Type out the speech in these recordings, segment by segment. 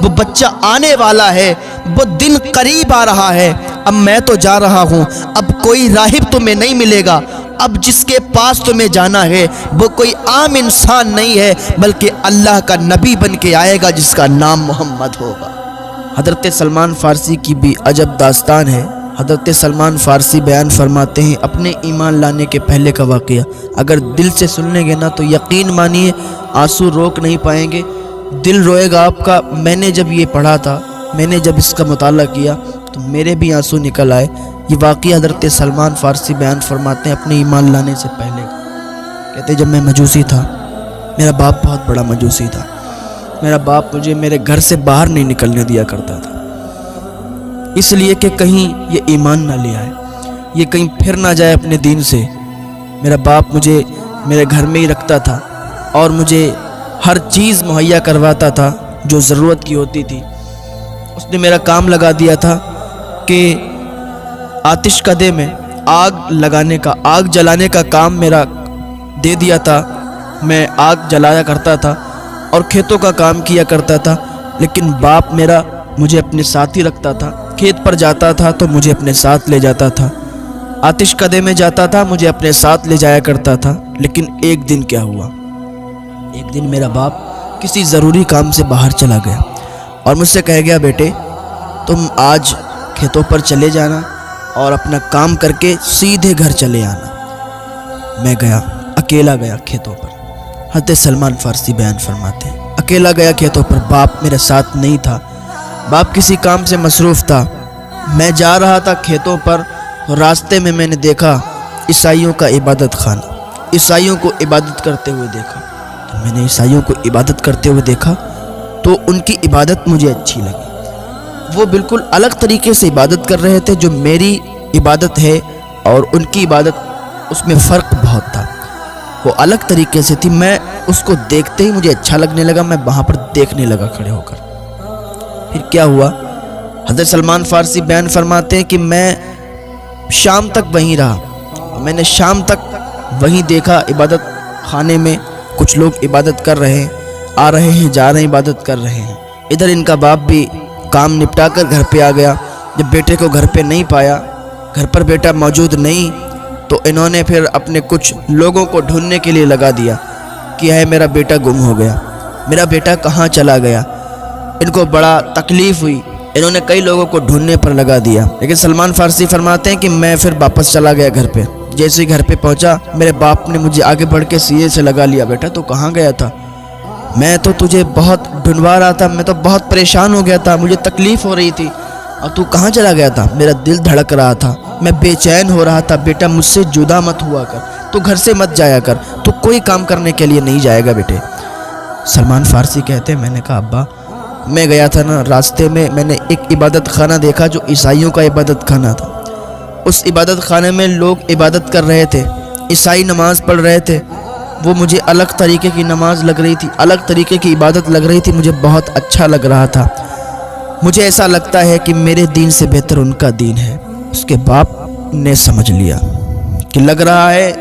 وہ بچہ آنے والا ہے، وہ دن قریب آ رہا ہے، اب میں تو جا رہا ہوں، اب کوئی راہب تمہیں نہیں ملے گا، اب جس کے پاس تمہیں جانا ہے وہ کوئی عام انسان نہیں ہے بلکہ اللہ کا نبی بن کے آئے گا جس کا نام محمد ہوگا۔ حضرت سلمان فارسی کی بھی عجب داستان ہے۔ حضرت سلمان فارسی بیان فرماتے ہیں اپنے ایمان لانے کے پہلے کا واقعہ، اگر دل سے سن لیں گے نا تو یقین مانیے آنسو روک نہیں پائیں گے، دل روئے گا آپ کا۔ میں نے جب یہ پڑھا تھا، میں نے جب اس کا مطالعہ کیا تو میرے بھی آنسو نکل آئے۔ یہ واقعہ حضرت سلمان فارسی بیان فرماتے ہیں اپنے ایمان لانے سے پہلے۔ کہتے جب میں مجوسی تھا، میرا باپ بہت بڑا مجوسی تھا، میرا باپ مجھے میرے گھر سے باہر نہیں نکلنے دیا کرتا تھا، اس لیے کہ کہیں یہ ایمان نہ لے آئے، یہ کہیں پھر نہ جائے اپنے دین سے۔ میرا باپ مجھے میرے گھر میں ہی رکھتا تھا اور مجھے ہر چیز مہیا کرواتا تھا جو ضرورت کی ہوتی تھی۔ اس نے میرا کام لگا دیا تھا کہ آتش کدے میں آگ لگانے کا، آگ جلانے کا کام میرا دے دیا تھا۔ میں آگ جلایا کرتا تھا اور کھیتوں کا کام کیا کرتا تھا، لیکن باپ میرا مجھے اپنے ساتھ ہی رکھتا تھا۔ کھیت پر جاتا تھا تو مجھے اپنے ساتھ لے جاتا تھا، آتش کدے میں جاتا تھا مجھے اپنے ساتھ لے جایا کرتا تھا۔ لیکن ایک دن کیا ہوا، ایک دن میرا باپ کسی ضروری کام سے باہر چلا گیا اور مجھ سے کہہ گیا بیٹے تم آج کھیتوں پر چلے جانا اور اپنا کام کر کے سیدھے گھر چلے آنا۔ میں گیا، اکیلا گیا کھیتوں پر۔ حضرت سلمان فارسی بیان فرماتے ہیں اکیلا گیا کھیتوں پر، باپ میرے ساتھ نہیں تھا، باپ کسی کام سے مصروف تھا۔ میں جا رہا تھا کھیتوں پر، راستے میں میں نے دیکھا عیسائیوں کا عبادت خانہ، عیسائیوں کو عبادت کرتے ہوئے دیکھا۔ تو میں نے عیسائیوں کو عبادت کرتے ہوئے دیکھا تو ان کی عبادت مجھے اچھی لگی۔ وہ بالکل الگ طریقے سے عبادت کر رہے تھے، جو میری عبادت ہے اور ان کی عبادت، اس میں فرق بہت تھا، وہ الگ طریقے سے تھی۔ میں اس کو دیکھتے ہی مجھے اچھا لگنے لگا، میں وہاں پر دیکھنے لگا کھڑے ہو کر۔ پھر کیا ہوا، حضرت سلمان فارسی بیان فرماتے ہیں کہ میں شام تک وہیں رہا، میں نے شام تک وہیں دیکھا عبادت خانے میں کچھ لوگ عبادت کر رہے ہیں، آ رہے ہیں جا رہے ہیں، عبادت کر رہے ہیں۔ ادھر ان کا باپ بھی کام نپٹا کر گھر پہ آ گیا۔ جب بیٹے کو گھر پہ نہیں پایا، گھر پر بیٹا موجود نہیں، تو انہوں نے پھر اپنے کچھ لوگوں کو ڈھونڈنے کے لیے لگا دیا کہ ہے میرا بیٹا گم ہو گیا، میرا بیٹا کہاں چلا گیا۔ ان کو بڑا تکلیف ہوئی، انہوں نے کئی لوگوں کو ڈھونڈنے پر لگا دیا۔ لیکن سلمان فارسی فرماتے ہیں کہ میں پھر واپس چلا گیا گھر پہ۔ جیسے ہی گھر پہ پہنچا، میرے باپ نے مجھے آگے بڑھ کے سینے سے لگا لیا، بیٹا تو کہاں گیا تھا؟ میں تو تجھے بہت ڈھونڈوا رہا تھا، میں تو بہت پریشان ہو گیا تھا، مجھے تکلیف ہو رہی تھی، اور تو کہاں چلا گیا تھا؟ میرا دل دھڑک رہا تھا، میں بے چین ہو رہا تھا، بیٹا مجھ سے جدا مت ہوا کر، تو گھر سے مت جایا کر، تو کوئی کام کرنے کے لیے نہیں جائے گا بیٹے۔ سلمان فارسی کہتے ہیں میں نے کہا ابا میں گیا تھا نا، راستے میں میں نے ایک عبادت خانہ دیکھا جو عیسائیوں کا عبادت خانہ تھا۔ اس عبادت خانے میں لوگ عبادت کر رہے تھے، عیسائی نماز پڑھ رہے تھے، وہ مجھے الگ طریقے کی نماز لگ رہی تھی، الگ طریقے کی عبادت لگ رہی تھی، مجھے بہت اچھا لگ رہا تھا۔ مجھے ایسا لگتا ہے کہ میرے دین سے بہتر ان کا دین ہے۔ اس کے باپ نے سمجھ لیا کہ لگ رہا ہے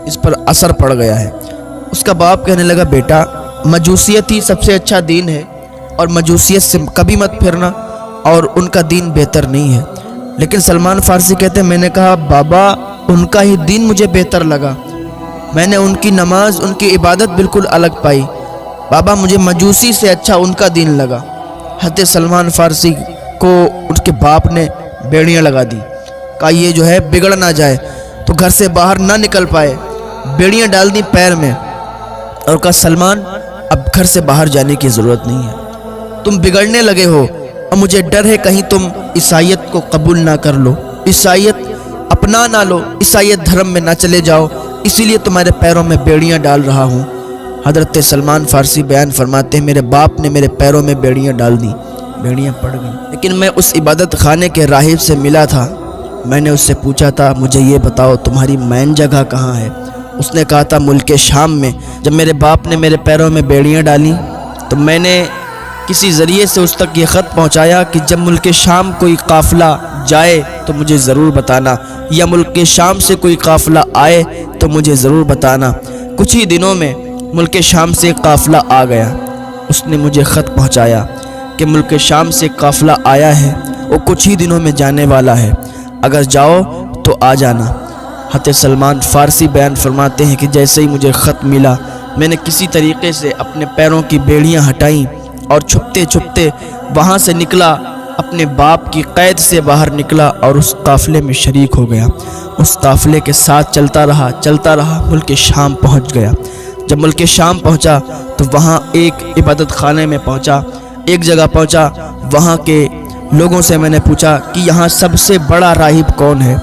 اس پر اثر پڑ گیا ہے۔ اس کا باپ کہنے لگا بیٹا مجوسیت ہی سب سے اچھا دین ہے، اور مجوسیت سے کبھی مت پھرنا، اور ان کا دین بہتر نہیں ہے۔ لیکن سلمان فارسی کہتے ہیں میں نے کہا بابا ان کا ہی دین مجھے بہتر لگا، میں نے ان کی نماز، ان کی عبادت بالکل الگ پائی، بابا مجھے مجوسی سے اچھا ان کا دین لگا۔ حضرت سلمان فارسی کو ان کے باپ نے بیڑیاں لگا دی، کہا یہ جو ہے بگڑ نہ جائے تو گھر سے باہر نہ نکل پائے، بیڑیاں ڈال دی پیر میں، اور کہا سلمان اب گھر سے باہر جانے کی ضرورت نہیں ہے، تم بگڑنے لگے ہو، اور مجھے ڈر ہے کہیں تم عیسائیت کو قبول نہ کر لو، عیسائیت اپنا نہ لو، عیسائیت دھرم میں نہ چلے جاؤ، اسی لیے تمہارے پیروں میں بیڑیاں ڈال رہا ہوں۔ حضرت سلمان فارسی بیان فرماتے ہیں میرے باپ نے میرے پیروں میں بیڑیاں ڈال دی، بیڑیاں پڑ گئیں۔ لیکن میں اس عبادت خانے کے راہب سے ملا تھا، میں نے اس سے پوچھا تھا مجھے یہ بتاؤ تمہاری مین جگہ کہاں ہے؟ اس نے کہا تھا ملک شام میں۔ جب میرے باپ نے میرے پیروں میں بیڑیاں ڈالیں تو میں نے کسی ذریعے سے اس تک یہ خط پہنچایا کہ جب ملک شام کوئی قافلہ جائے تو مجھے ضرور بتانا، یا ملک شام سے کوئی قافلہ آئے تو مجھے ضرور بتانا۔ کچھ ہی دنوں میں ملک شام سے قافلہ آ گیا، اس نے مجھے خط پہنچایا کہ ملک شام سے قافلہ آیا ہے، وہ کچھ ہی دنوں میں جانے والا ہے، اگر جاؤ تو آ جانا۔ حضرت سلمان فارسی بیان فرماتے ہیں کہ جیسے ہی مجھے خط ملا، میں نے کسی طریقے سے اپنے پیروں کی بیڑیاں ہٹائیں اور چھپتے چھپتے وہاں سے نکلا، اپنے باپ کی قید سے باہر نکلا اور اس قافلے میں شریک ہو گیا۔ اس قافلے کے ساتھ چلتا رہا، ملک شام پہنچ گیا۔ جب ملک شام پہنچا تو وہاں ایک عبادت خانے میں پہنچا، ایک جگہ پہنچا، وہاں کے لوگوں سے میں نے پوچھا کہ یہاں سب سے بڑا راہب کون ہے،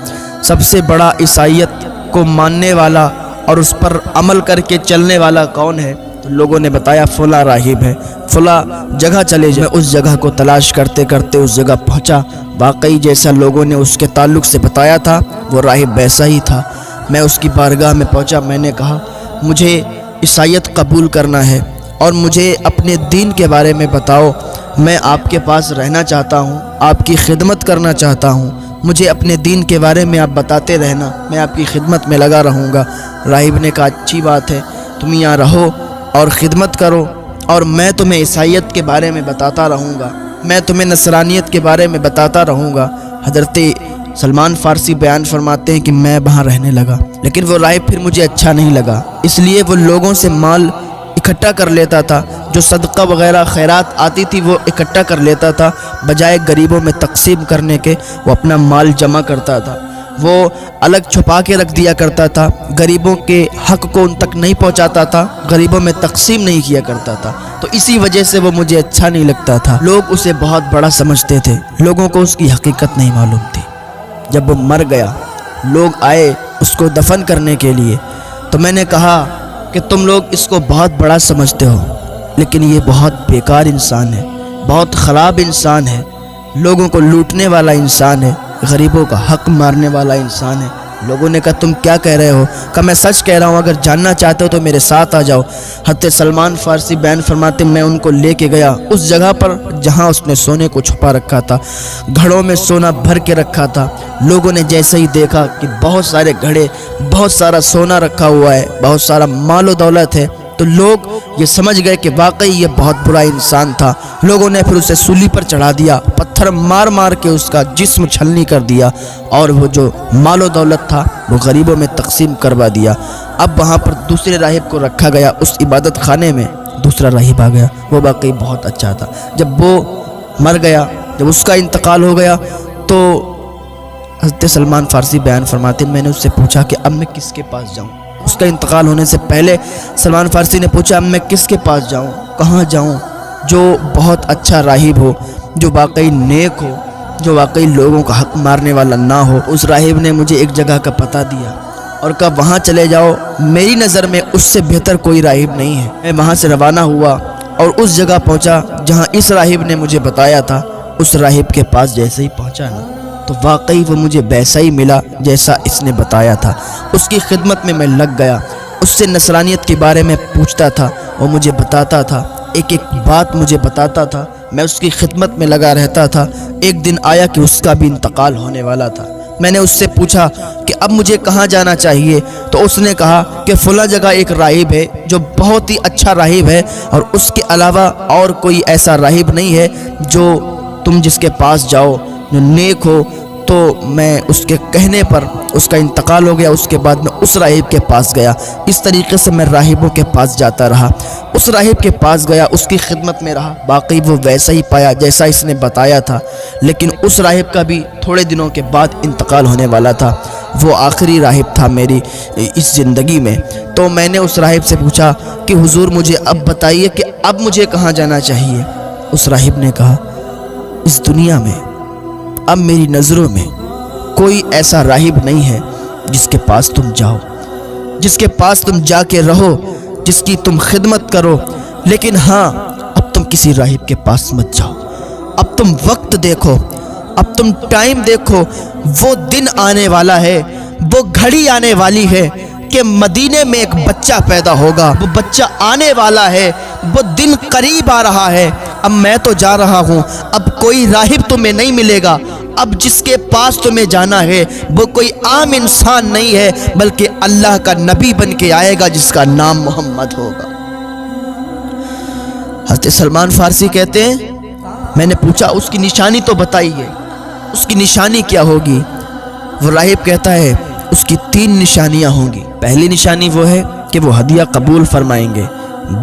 سب سے بڑا عیسائیت کو ماننے والا اور اس پر عمل کر کے چلنے والا کون ہے؟ تو لوگوں نے بتایا فلاں راہب ہے، فلاں جگہ چلے جائیں۔ میں اس جگہ کو تلاش کرتے کرتے اس جگہ پہنچا، واقعی جیسا لوگوں نے اس کے تعلق سے بتایا تھا وہ راہب ویسا ہی تھا۔ میں اس کی بارگاہ میں پہنچا، میں نے کہا مجھے عیسائیت قبول کرنا ہے اور مجھے اپنے دین کے بارے میں بتاؤ، میں آپ کے پاس رہنا چاہتا ہوں، آپ کی خدمت کرنا چاہتا ہوں، مجھے اپنے دین کے بارے میں آپ بتاتے رہنا، میں آپ کی خدمت میں لگا رہوں گا۔ راہب نے کہا اچھی بات ہے، تم یہاں رہو اور خدمت کرو اور میں تمہیں عیسائیت کے بارے میں بتاتا رہوں گا، میں تمہیں نصرانیت کے بارے میں بتاتا رہوں گا۔ حضرت سلمان فارسی بیان فرماتے ہیں کہ میں وہاں رہنے لگا، لیکن وہ راہب پھر مجھے اچھا نہیں لگا، اس لیے وہ لوگوں سے مال اکٹھا کر لیتا تھا، جو صدقہ وغیرہ خیرات آتی تھی وہ اکٹھا کر لیتا تھا، بجائے غریبوں میں تقسیم کرنے کے وہ اپنا مال جمع کرتا تھا، وہ الگ چھپا کے رکھ دیا کرتا تھا، غریبوں کے حق کو ان تک نہیں پہنچاتا تھا، غریبوں میں تقسیم نہیں کیا کرتا تھا، تو اسی وجہ سے وہ مجھے اچھا نہیں لگتا تھا۔ لوگ اسے بہت بڑا سمجھتے تھے، لوگوں کو اس کی حقیقت نہیں معلوم تھی۔ جب وہ مر گیا، لوگ آئے اس کو دفن کرنے کے لیے، تو میں نے کہا کہ تم لوگ اس کو بہت بڑا سمجھتے ہو، لیکن یہ بہت بیکار انسان ہے، بہت خراب انسان ہے، لوگوں کو لوٹنے والا انسان ہے، غریبوں کا حق مارنے والا انسان ہے۔ لوگوں نے کہا تم کیا کہہ رہے ہو؟ کہا میں سچ کہہ رہا ہوں، اگر جاننا چاہتے ہو تو میرے ساتھ آ جاؤ۔ حضرت سلمان فارسی بیان فرماتے میں ان کو لے کے گیا اس جگہ پر جہاں اس نے سونے کو چھپا رکھا تھا، گھڑوں میں سونا بھر کے رکھا تھا۔ لوگوں نے جیسے ہی دیکھا کہ بہت سارے گھڑے، بہت سارا سونا رکھا ہوا ہے، بہت سارا مال و دولت ہے، تو لوگ یہ سمجھ گئے کہ واقعی یہ بہت برا انسان تھا۔ لوگوں نے پھر اسے سولی پر چڑھا دیا، پتھر مار مار کے اس کا جسم چھلنی کر دیا، اور وہ جو مال و دولت تھا وہ غریبوں میں تقسیم کروا دیا۔ اب وہاں پر دوسرے راہب کو رکھا گیا، اس عبادت خانے میں دوسرا راہب آ گیا، وہ واقعی بہت اچھا تھا۔ جب وہ مر گیا، جب اس کا انتقال ہو گیا، تو حضرت سلمان فارسی بیان فرماتے میں نے اس سے پوچھا کہ اب میں کس کے پاس جاؤں؟ اس کا انتقال ہونے سے پہلے سلمان فارسی نے پوچھا اب میں کس کے پاس جاؤں، کہاں جاؤں جو بہت اچھا راہب ہو، جو واقعی نیک ہو، جو واقعی لوگوں کا حق مارنے والا نہ ہو۔ اس راہب نے مجھے ایک جگہ کا پتہ دیا اور کہا وہاں چلے جاؤ، میری نظر میں اس سے بہتر کوئی راہب نہیں ہے۔ میں وہاں سے روانہ ہوا اور اس جگہ پہنچا جہاں اس راہب نے مجھے بتایا تھا۔ اس راہب کے پاس جیسے ہی پہنچا نا، تو واقعی وہ مجھے ویسا ہی ملا جیسا اس نے بتایا تھا۔ اس کی خدمت میں لگ گیا، اس سے نصرانیت کے بارے میں پوچھتا تھا، وہ مجھے بتاتا تھا، ایک ایک بات مجھے بتاتا تھا، میں اس کی خدمت میں لگا رہتا تھا۔ ایک دن آیا کہ اس کا بھی انتقال ہونے والا تھا۔ میں نے اس سے پوچھا کہ اب مجھے کہاں جانا چاہیے، تو اس نے کہا کہ فلاں جگہ ایک راہب ہے جو بہت ہی اچھا راہب ہے، اور اس کے علاوہ اور کوئی ایسا راہب نہیں ہے جو تم جس کے پاس جاؤ جو نیک ہو۔ تو میں اس کے کہنے پر اس کا انتقال ہو گیا، اس کے بعد میں اس راہب کے پاس گیا۔ اس طریقے سے میں راہبوں کے پاس جاتا رہا، اس راہب کے پاس گیا، اس کی خدمت میں رہا، باقی وہ ویسا ہی پایا جیسا اس نے بتایا تھا، لیکن اس راہب کا بھی تھوڑے دنوں کے بعد انتقال ہونے والا تھا۔ وہ آخری راہب تھا میری اس زندگی میں۔ تو میں نے اس راہب سے پوچھا کہ حضور مجھے اب بتائیے کہ اب مجھے کہاں جانا چاہیے۔ اس راہب نے کہا اس دنیا میں اب میری نظروں میں کوئی ایسا راہب نہیں ہے جس کے پاس تم جاؤ، جس کے پاس تم جا کے رہو، جس کی تم خدمت کرو، لیکن ہاں اب تم کسی راہب کے پاس مت جاؤ۔ اب تم وقت دیکھو، اب تم ٹائم دیکھو، وہ دن آنے والا ہے، وہ گھڑی آنے والی ہے کہ مدینے میں ایک بچہ پیدا ہوگا، وہ بچہ آنے والا ہے، وہ دن قریب آ رہا ہے۔ اب میں تو جا رہا ہوں، اب کوئی راہب تمہیں نہیں ملے گا، اب جس کے پاس تمہیں جانا ہے وہ کوئی عام انسان نہیں ہے بلکہ اللہ کا نبی بن کے آئے گا جس کا نام محمد ہوگا۔ حضرت سلمان فارسی کہتے ہیں میں نے پوچھا اس کی نشانی تو بتائیے، اس کی نشانی کیا ہوگی؟ وہ راہب کہتا ہے اس کی 3 نشانیاں ہوں گی۔ پہلی نشانی وہ ہے کہ وہ ہدیہ قبول فرمائیں گے،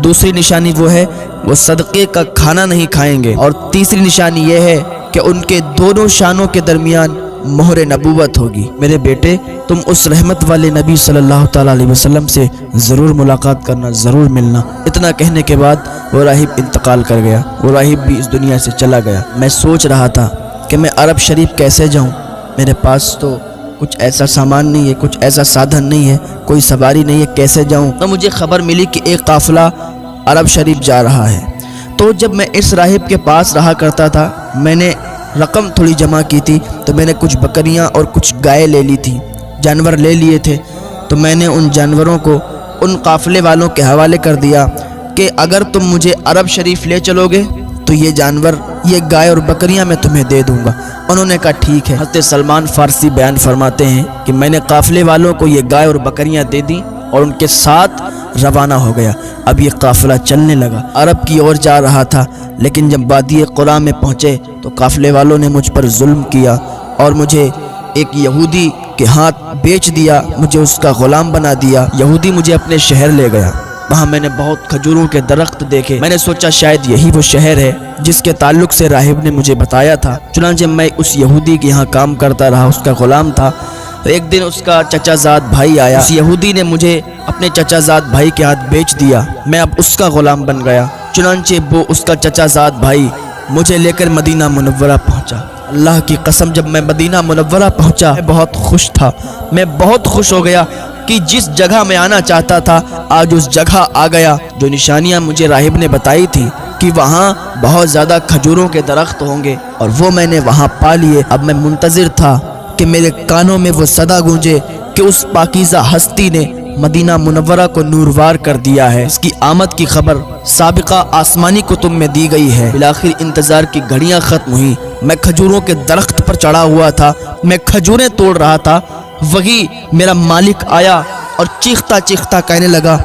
دوسری نشانی وہ ہے وہ صدقے کا کھانا نہیں کھائیں گے، اور تیسری نشانی یہ ہے کہ ان کے دونوں شانوں کے درمیان مہر نبوت ہوگی۔ میرے بیٹے، تم اس رحمت والے نبی صلی اللہ تعالیٰ علیہ وسلم سے ضرور ملاقات کرنا، ضرور ملنا۔ اتنا کہنے کے بعد وہ راہب انتقال کر گیا، وہ راہب بھی اس دنیا سے چلا گیا۔ میں سوچ رہا تھا کہ میں عرب شریف کیسے جاؤں، میرے پاس تو کچھ ایسا سامان نہیں ہے، کچھ ایسا سادھن نہیں ہے، کوئی سواری نہیں ہے، کیسے جاؤں؟ تو مجھے خبر ملی کہ ایک قافلہ عرب شریف جا رہا ہے۔ تو جب میں اس راہب کے پاس رہا کرتا تھا، میں نے رقم تھوڑی جمع کی تھی، تو میں نے کچھ بکریاں اور کچھ گائے لے لی تھی، جانور لے لیے تھے۔ تو میں نے ان جانوروں کو ان قافلے والوں کے حوالے کر دیا کہ اگر تم مجھے عرب شریف لے چلو گے تو یہ جانور، یہ گائے اور بکریاں میں تمہیں دے دوں گا۔ انہوں نے کہا ٹھیک ہے۔ حضرت سلمان فارسی بیان فرماتے ہیں کہ میں نے قافلے والوں کو یہ گائے اور بکریاں دے دیں اور ان کے ساتھ روانہ ہو گیا۔ اب یہ قافلہ چلنے لگا، عرب کی اور جا رہا تھا، لیکن جب وادی قرا میں پہنچے تو قافلے والوں نے مجھ پر ظلم کیا اور مجھے ایک یہودی کے ہاتھ بیچ دیا، مجھے اس کا غلام بنا دیا۔ یہودی مجھے اپنے شہر لے گیا، وہاں میں نے بہت کھجوروں کے درخت دیکھے۔ میں نے سوچا شاید یہی وہ شہر ہے جس کے تعلق سے راہب نے مجھے بتایا تھا۔ چنانچہ میں اس یہودی کے یہاں کام کرتا رہا، اس کا غلام تھا۔ ایک دن اس کا چچا زاد بھائی آیا، اس یہودی نے مجھے اپنے چچا زاد بھائی کے ہاتھ بیچ دیا، میں اب اس کا غلام بن گیا۔ چنانچہ وہ اس کا چچا زاد بھائی مجھے لے کر مدینہ منورہ پہنچا۔ اللہ کی قسم جب میں مدینہ منورہ پہنچا میں بہت خوش تھا، میں بہت خوش ہو گیا کہ جس جگہ میں آنا چاہتا تھا آج اس جگہ آ گیا۔ جو نشانیاں مجھے راہب نے بتائی تھی کہ وہاں بہت زیادہ کھجوروں کے درخت ہوں گے اور وہ میں نے وہاں پا لیے۔ اب میں منتظر تھا کہ میرے کانوں میں وہ صدا گونجے کہ اس پاکیزہ ہستی نے مدینہ منورہ کو نوروار کر دیا ہے، اس کی آمد کی خبر سابقہ آسمانی کتب میں دی گئی ہے۔ بالآخر انتظار کی گھڑیاں ختم ہوئی، میں کھجوروں کے درخت پر چڑھا ہوا تھا، میں کھجوریں توڑ رہا تھا، وہی میرا مالک آیا اور چیختا چیختا کہنے لگا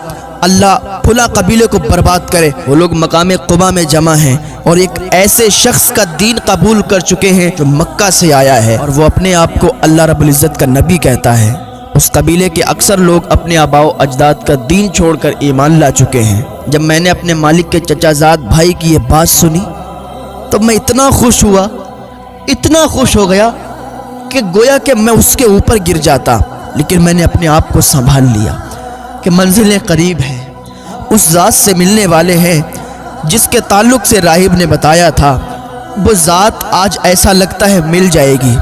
اللہ پھلا قبیلے کو برباد کرے۔ وہ لوگ مقام قبا میں جمع ہیں اور ایک ایسے شخص کا دین قبول کر چکے ہیں جو مکہ سے آیا ہے اور وہ اپنے آپ کو اللہ رب العزت کا نبی کہتا ہے۔ اس قبیلے کے اکثر لوگ اپنے آباء و اجداد کا دین چھوڑ کر ایمان لا چکے ہیں۔ جب میں نے اپنے مالک کے چچا زاد بھائی کی یہ بات سنی تو میں اتنا خوش ہوا، اتنا خوش ہو گیا کہ گویا کہ میں اس کے اوپر گر جاتا، لیکن میں نے اپنے آپ کو سنبھال لیا کہ منزلیں قریب ہیں، اس ذات سے ملنے والے ہیں جس کے تعلق سے راہب نے بتایا تھا، وہ ذات آج ایسا لگتا ہے مل جائے گی۔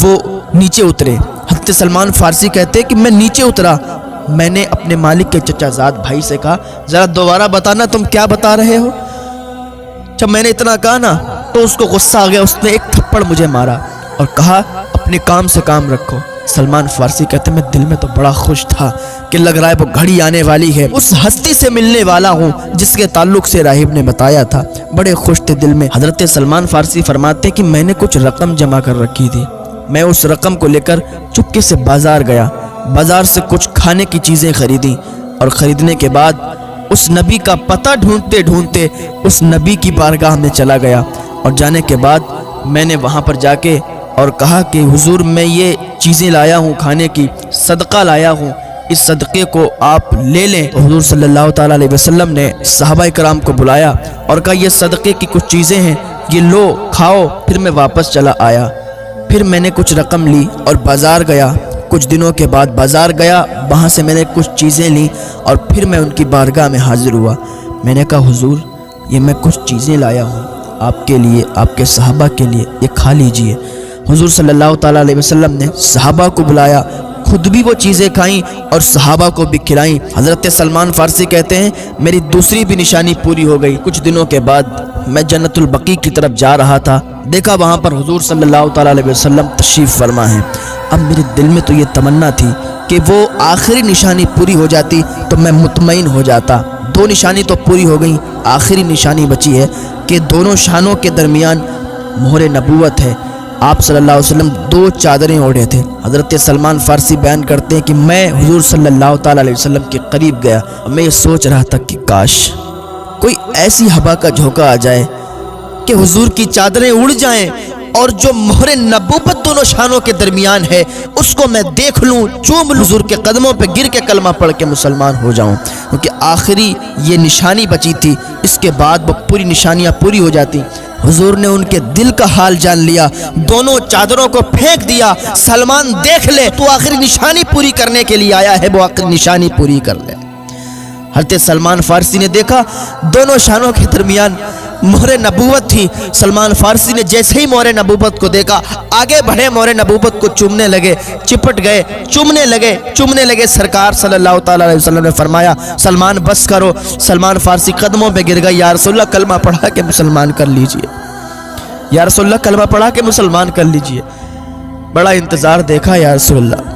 وہ نیچے اترے۔ حضرت سلمان فارسی کہتے کہ میں نیچے اترا، میں نے اپنے مالک کے چچا زاد بھائی سے کہا ذرا دوبارہ بتانا تم کیا بتا رہے ہو۔ جب میں نے اتنا کہا نا تو اس کو غصہ آ گیا، اس نے ایک تھپڑ مجھے مارا اور کہا اپنے کام سے کام رکھو۔ سلمان فارسی کہتے میں دل میں تو بڑا خوش تھا کہ لگ رہا ہے وہ گھڑی آنے والی ہے، اس ہستی سے ملنے والا ہوں جس کے تعلق سے راہب نے بتایا تھا، بڑے خوش تھے دل میں۔ حضرت سلمان فارسی فرماتے کہ میں نے کچھ رقم جمع کر رکھی تھی، میں اس رقم کو لے کر چپکے سے بازار گیا، بازار سے کچھ کھانے کی چیزیں خریدیں اور خریدنے کے بعد اس نبی کا پتہ ڈھونڈتے ڈھونڈتے اس نبی کی بارگاہ میں چلا گیا، اور جانے کے بعد میں نے وہاں پر جا کے اور کہا کہ حضور میں یہ چیزیں لایا ہوں کھانے کی، صدقہ لایا ہوں، اس صدقے کو آپ لے لیں۔ تو حضور صلی اللہ تعالیٰ علیہ وسلم نے صحابہ کرام کو بلایا اور کہا یہ صدقے کی کچھ چیزیں ہیں، یہ لو کھاؤ۔ پھر میں واپس چلا آیا، پھر میں نے کچھ رقم لی اور بازار گیا، کچھ دنوں کے بعد بازار گیا، وہاں سے میں نے کچھ چیزیں لیں اور پھر میں ان کی بارگاہ میں حاضر ہوا۔ میں نے کہا حضور یہ میں کچھ چیزیں لایا ہوں آپ کے لیے، آپ کے صحابہ کے لیے، یہ کھا لیجئے۔ حضور صلی اللہ تعالیٰ علیہ وسلم نے صحابہ کو بلایا، خود بھی وہ چیزیں کھائیں اور صحابہ کو بھی کھلائیں۔ حضرت سلمان فارسی کہتے ہیں میری دوسری بھی نشانی پوری ہو گئی۔ کچھ دنوں کے بعد میں جنت البقیع کی طرف جا رہا تھا، دیکھا وہاں پر حضور صلی اللہ تعالیٰ علیہ وسلم تشریف فرما ہیں۔ اب میرے دل میں تو یہ تمنا تھی کہ وہ آخری نشانی پوری ہو جاتی تو میں مطمئن ہو جاتا۔ دو نشانی تو پوری ہو گئیں، آخری نشانی بچی ہے کہ دونوں شانوں کے درمیان مہر نبوت ہے۔ آپ صلی اللہ علیہ وسلم دو چادریں اوڑھے تھے۔ حضرت سلمان فارسی بیان کرتے ہیں کہ میں حضور صلی اللہ تعالیٰ علیہ وسلم کے قریب گیا اور میں یہ سوچ رہا تھا کہ کاش کوئی ایسی ہوا کا جھونکا آ جائے کہ حضور کی چادریں اڑ جائیں اور جو مہر نبوت دونوں شانوں کے درمیان ہے اس کو میں دیکھ لوں، چوم لوں، حضور کے قدموں پہ گر کے کلمہ پڑھ کے مسلمان ہو جاؤں، کیونکہ آخری یہ نشانی بچی تھی، اس کے بعد وہ پوری نشانیاں پوری ہو جاتی۔ حضور نے ان کے دل کا حال جان لیا، دونوں چادروں کو پھینک دیا، سلمان دیکھ لے، تو آخری نشانی پوری کرنے کے لیے آیا ہے، وہ آخری نشانی پوری کر لے۔ حضرت سلمان فارسی نے دیکھا دونوں شانوں کے درمیان مہر نبوت تھی۔ سلمان فارسی نے جیسے ہی مہر نبوت کو دیکھا آگے بڑھے، مہر نبوت کو چومنے لگے، چپٹ گئے، چومنے لگے۔ سرکار صلی اللہ تعالی علیہ وسلم نے فرمایا سلمان بس کرو۔ سلمان فارسی قدموں پہ گر گئے، یا رسول اللہ کلمہ پڑھا کے مسلمان کر لیجئے، یا رسول اللہ کلمہ پڑھا کے مسلمان کر لیجئے۔ بڑا انتظار دیکھا یا رسول اللہ،